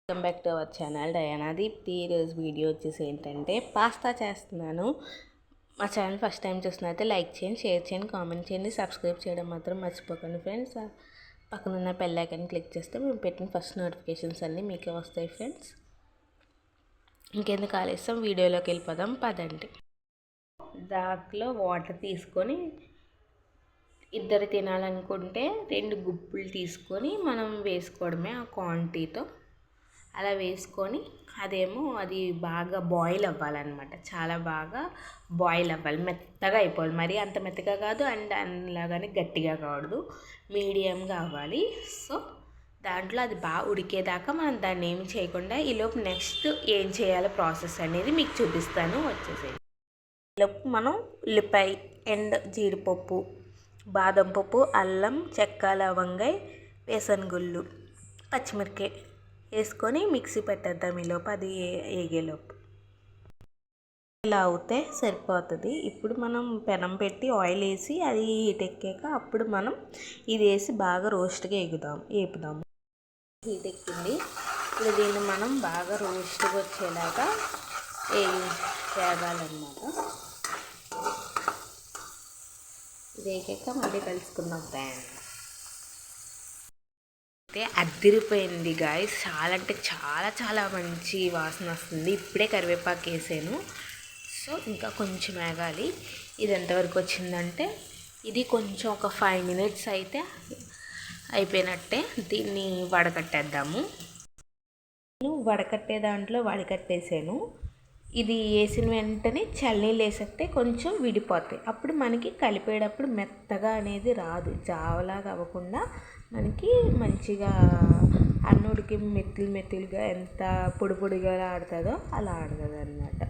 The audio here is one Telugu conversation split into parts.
Welcome back to our channel Diana Deepthi. ఈరోజు వీడియో వచ్చేసి ఏంటంటే పాస్తా చేస్తున్నాను. మా ఛానల్ ఫస్ట్ టైం చూస్తున్నైతే లైక్ చేయండి, షేర్ చేయండి, కామెంట్ చేయండి, సబ్స్క్రైబ్ చేయడం మాత్రం మర్చిపోకండి ఫ్రెండ్స్. పక్కనున్న బెల్ ఐకాన్ క్లిక్ చేస్తే మేము పెట్టిన ఫస్ట్ నోటిఫికేషన్స్ అన్నీ మీకే వస్తాయి ఫ్రెండ్స్. ఇంకెందుకు ఆలస్యం వీడియోలోకి వెళ్ళిపోదాం పదండి. దాంట్లో వాటర్ తీసుకొని ఇద్దరు తినాలనుకుంటే 2 గుప్పులు తీసుకొని మనం వేసుకోవడమే ఆ క్వాంటిటీతో. అలా వేసుకొని అది బాగా బాయిల్ అవ్వాలన్నమాట. చాలా బాగా బాయిల్ అవ్వాలి, మెత్తగా అయిపోవాలి. మరి అంత మెత్తగా కాదు అండ్ అలాగని గట్టిగా కావద్దు, మీడియంగా అవ్వాలి. సో దాంట్లో అది బాగా ఉడికేదాకా మనం దాన్ని ఏమి చేయకుండా ఈలోపు నెక్స్ట్ ఏం చేయాలో ప్రాసెస్ అనేది మీకు చూపిస్తాను. వచ్చేసేది ఈలోపు మనం ఉల్లిపాయ అండ్ జీడిపప్పు, బాదం పప్పు, అల్లం, చెక్క, లవంగాయ, వేసన్ గుళ్ళు, పచ్చిమిరకాయ వేసుకొని మిక్సీ పెట్టేద్దాం. ఈలోపు అది ఏగేలోపు ఇలా అవుతే సరిపోతుంది. ఇప్పుడు మనం పెనం పెట్టి ఆయిల్ వేసి అది హీట్ ఎక్కాక అప్పుడు మనం ఇది వేసి బాగా రోస్ట్గా వేపుదాము. హీట్ ఎక్కింది, ఇప్పుడు దీన్ని మనం బాగా రోస్ట్గా వచ్చేలాగా వేగాలన్నమాట. ఇది వేగాక మళ్ళీ కలుసుకుందాం ఫ్రెండ్స్. అయితే అదిరిపోయింది గాయ్స్, చాలా అంటే చాలా మంచి వాసన వస్తుంది. ఇప్పుడే కరివేపాకు వేసాను. సో ఇంకా కొంచెం వేగాలి. ఇది ఎంతవరకు వచ్చిందంటే ఇది కొంచెం ఒక 5 minutes అయితే అయిపోయినట్టే. దీన్ని వడకట్టేద్దాము. నేను వడకట్టే దాంట్లో వడకట్టేసాను. ఇది వేసిన వెంటనే చల్లనీళ్ళు వేసేస్తే కొంచెం విడిపోతాయి. అప్పుడు మనకి కలిపేటప్పుడు మెత్తగా అనేది రాదు, జావలాగా అవ్వకుండా మనకి మంచిగా అన్నుడికి మెత్తులుగా ఎంత పొడిగా ఆడుతుందో అలా ఆడుతుంది అన్నమాట.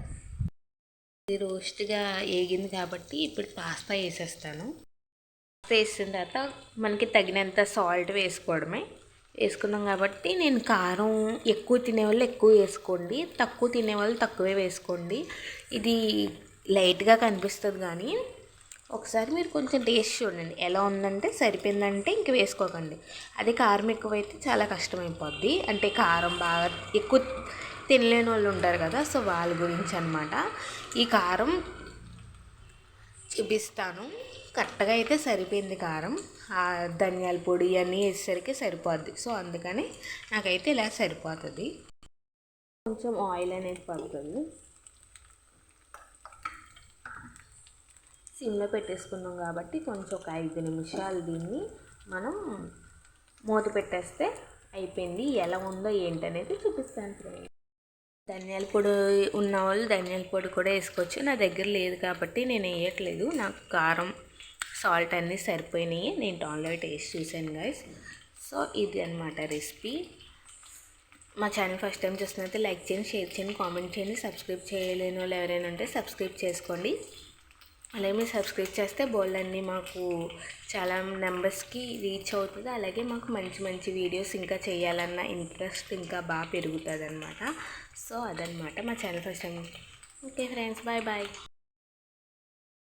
ఇది రోస్ట్గా వేగింది కాబట్టి ఇప్పుడు పాస్తా వేసేస్తాను. వేసిన తర్వాత మనకి తగినంత సాల్ట్ వేసుకున్నాం కాబట్టి నేను కారం ఎక్కువ తినేవాళ్ళు ఎక్కువ వేసుకోండి, తక్కువ తినేవాళ్ళు తక్కువే వేసుకోండి. ఇది లైట్గా కనిపిస్తుంది కానీ ఒకసారి మీరు కొంచెం టేస్ట్ చూడండి, ఎలా ఉందంటే సరిపోయిందంటే ఇంక వేసుకోకండి. అది కారం ఎక్కువైతే చాలా కష్టమైపోద్ది. అంటే కారం బాగా ఎక్కువ తినలేని వాళ్ళు ఉంటారు కదా, సో వాళ్ళ గురించి అనమాట. ఈ కారం చూపిస్తాను. కరెక్ట్గా అయితే సరిపోయింది కారం. ధనియాల పొడి అన్నీ వేసేసరికి సరిపోద్ది. సో అందుకని నాకైతే ఇలా సరిపోతుంది. కొంచెం ఆయిల్ అనేది పడుతుంది. సిమ్లో పెట్టేసుకున్నాం కాబట్టి కొంచెం ఒక 5 నిమిషాలు దీన్ని మనం మూత పెట్టేస్తే అయిపోయింది. ఎలా ఉందో ఏంటనేది చూపిస్తాను. ధనియాల పొడి ఉన్న వాళ్ళు ధనియాల పొడి కూడా వేసుకోవచ్చు. నా దగ్గర లేదు కాబట్టి నేను వేయట్లేదు. నాకు కారం సాల్ట్ అన్నీ సరిపోయినాయి. నేను ఆన్లైన్ టేస్ట్ చూసాను గైస్. సో ఇది అనమాట రెసిపీ. మా ఛానల్ ఫస్ట్ టైం చూస్తున్నైతే లైక్ చేయండి, షేర్ చేయండి, కామెంట్ చేయండి. సబ్స్క్రైబ్ చేయలేని వాళ్ళు ఎవరైనా ఉంటే సబ్స్క్రైబ్ చేసుకోండి. అలాగే మీరు సబ్స్క్రైబ్ చేస్తే బోల్డ్ అన్నీ మాకు చాలా నెంబర్స్కి రీచ్ అవుతుంది. అలాగే మాకు మంచి వీడియోస్ ఇంకా చేయాలన్న ఇంట్రెస్ట్ ఇంకా బాగా పెరుగుతుంది అనమాట. సో అదనమాట మా channel first time. Okay friends, bye.